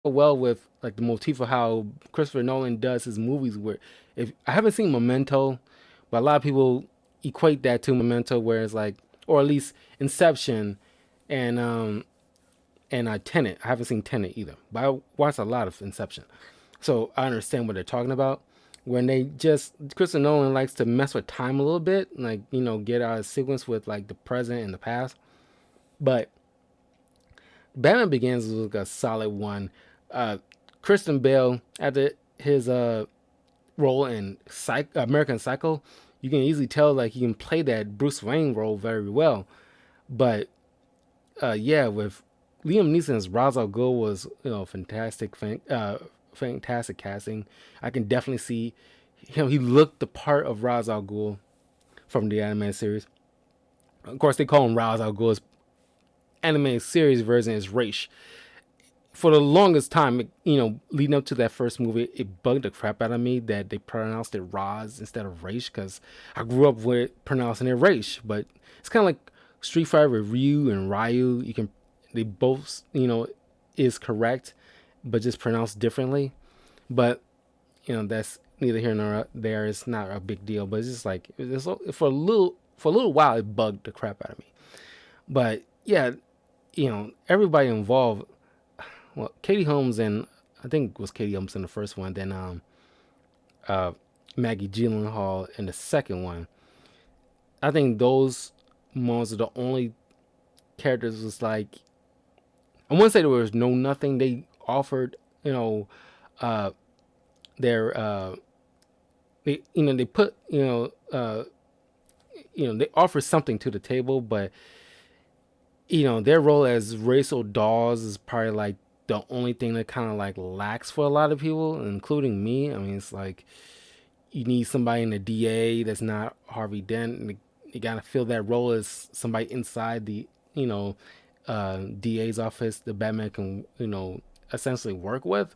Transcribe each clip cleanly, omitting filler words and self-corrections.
well with like the motif of how Christopher Nolan does his movies. Where if I haven't seen Memento, but a lot of people equate that to Memento, where it's like, or at least Inception and Tenet. I haven't seen Tenet either, but I watched a lot of Inception, so I understand what they're talking about. When they just Christopher Nolan likes to mess with time a little bit, like get out of sequence with like the present and the past. But Batman Begins was like a solid one. Uh, Christian Bale after his role in American Psycho, you can easily tell like he can play that Bruce Wayne role very well. But yeah, with Liam Neeson's Ra's al Ghul was fantastic, fantastic casting. I can definitely see him. He looked the part of Ra's al Ghul from the animated series. Of course, they call him Ra's al Ghul. His animated series version is Raish. For the longest time, leading up to that first movie, it bugged the crap out of me that they pronounced it Roz instead of Raish because I grew up with pronouncing it Raish. But it's kind of like Street Fighter with Ryu and Ryu. They both, is correct, but just pronounced differently. But that's neither here nor there. It's not a big deal. But it's just like for a little while, it bugged the crap out of me. But yeah, everybody involved, well, Katie Holmes and I think it was Katie Holmes in the first one, then uh, Maggie Gyllenhaal in the second one. I think those ones are the only characters was like I wouldn't say there was no nothing. They offered, uh, their they put they offer something to the table, but their role as racial dolls is probably like the only thing that kind of like lacks for a lot of people, including me. I mean, it's like you need somebody in the DA that's not Harvey Dent, and you gotta fill that role as somebody inside the DA's office that Batman can essentially work with.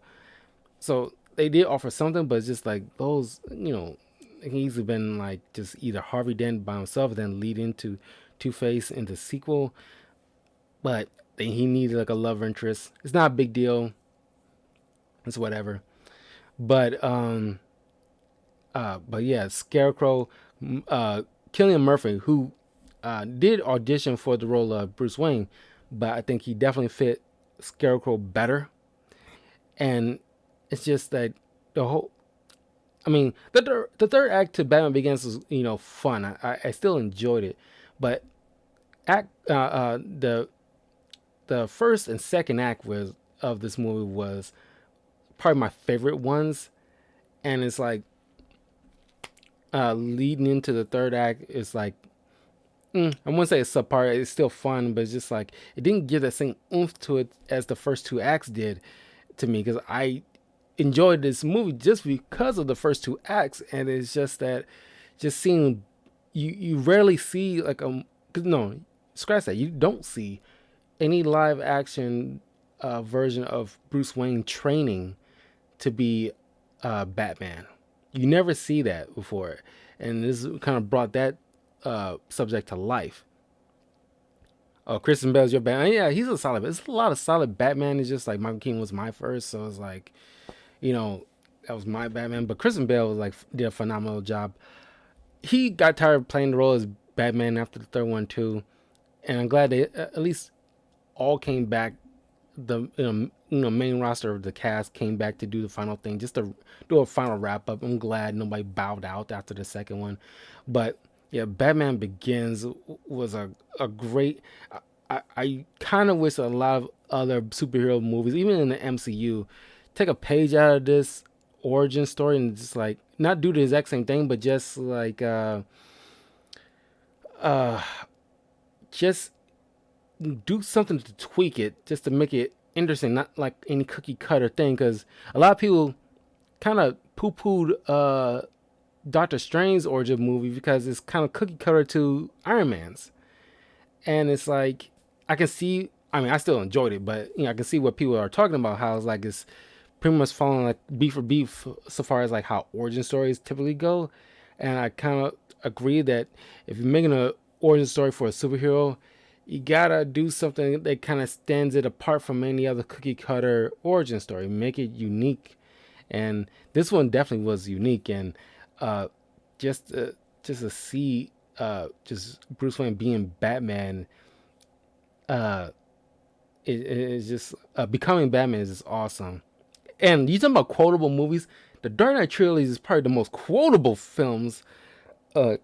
So they did offer something, but it's just like those it can easily been like just either Harvey Dent by himself, then lead into Two Face in the sequel, but he needed like a love interest. It's not a big deal. It's whatever. But but yeah, Scarecrow, Killian Murphy, who did audition for the role of Bruce Wayne, but I think he definitely fit Scarecrow better. And it's just that the whole, I mean, the third act to Batman Begins was fun. I still enjoyed it, but act the first and second act was of this movie was probably my favorite ones, and it's like leading into the third act is like I wouldn't say it's subpar. It's still fun, but it's just like it didn't give that same oomph to it as the first two acts did to me because I enjoyed this movie just because of the first two acts, and it's just that just seeing you rarely see like no, scratch that, you don't see any live action version of Bruce Wayne training to be Batman. You never see that before, and this kind of brought that subject to life. Oh, Kristen Bell's your Batman. Yeah, he's a solid. It's a lot of solid Batman. It's just like Michael Keaton was my first, so it's like, you know, that was my Batman. But Kristen Bell was like did a phenomenal job. He got tired of playing the role as Batman after the third one too, and I'm glad they at least all came back. The main roster of the cast came back to do the final thing, just to do a final wrap up. I'm glad nobody bowed out after the second one, but yeah, Batman Begins was a great. I kind of wish a lot of other superhero movies, even in the MCU, take a page out of this origin story and just like not do the exact same thing, but just like uh just do something to tweak it, just to make it interesting, not like any cookie cutter thing. Because a lot of people kind of poo pooed Doctor Strange's origin movie because it's kind of cookie cutter to Iron Man's, and it's like I can see. I mean, I still enjoyed it, but I can see what people are talking about. How it's like it's pretty much following like beat for beat so far as like how origin stories typically go, and I kind of agree that if you're making an origin story for a superhero, you gotta do something that kind of stands it apart from any other cookie cutter origin story. Make it unique, and this one definitely was unique. And uh, just just to see just Bruce Wayne being Batman, uh, it is just becoming Batman is just awesome. And you talking about quotable movies? The Dark Knight trilogy is probably the most quotable films uh,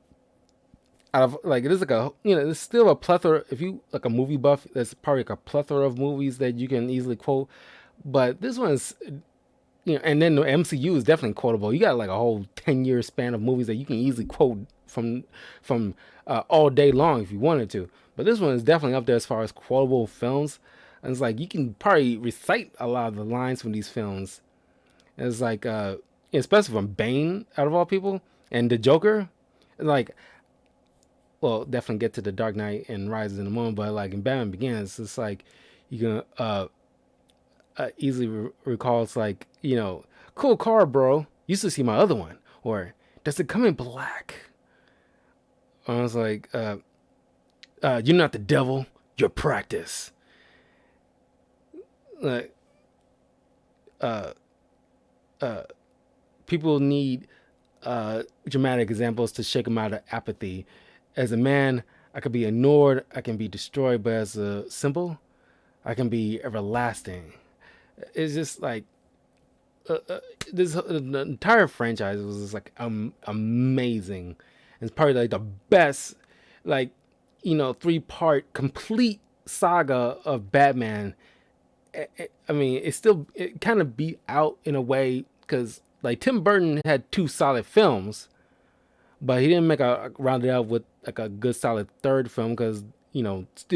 out of like it is like a there's still a plethora. If you like a movie buff, there's probably like a plethora of movies that you can easily quote. But this one's and then the MCU is definitely quotable. You got like a whole 10-year span of movies that you can easily quote from all day long if you wanted to. But this one is definitely up there as far as quotable films. And it's like you can probably recite a lot of the lines from these films. And it's like especially from Bane out of all people and the Joker. Like well, definitely get to the Dark Knight and Rises in the Moon, but like in Batman Begins, it's like you can easily recall. It's like cool car, bro. Used to see my other one, or does it come in black? I was like, you're not the devil, you're practice. Like, uh, uh, people need dramatic examples to shake them out of apathy. As a man, I could be ignored, I can be destroyed, but as a symbol, I can be everlasting. It's just like this the entire franchise was just like amazing. It's probably like the best, like 3-part complete saga of Batman. I mean, it kind of beat out in a way because like Tim Burton had two solid films, but he didn't make a round it out with like a good solid third film because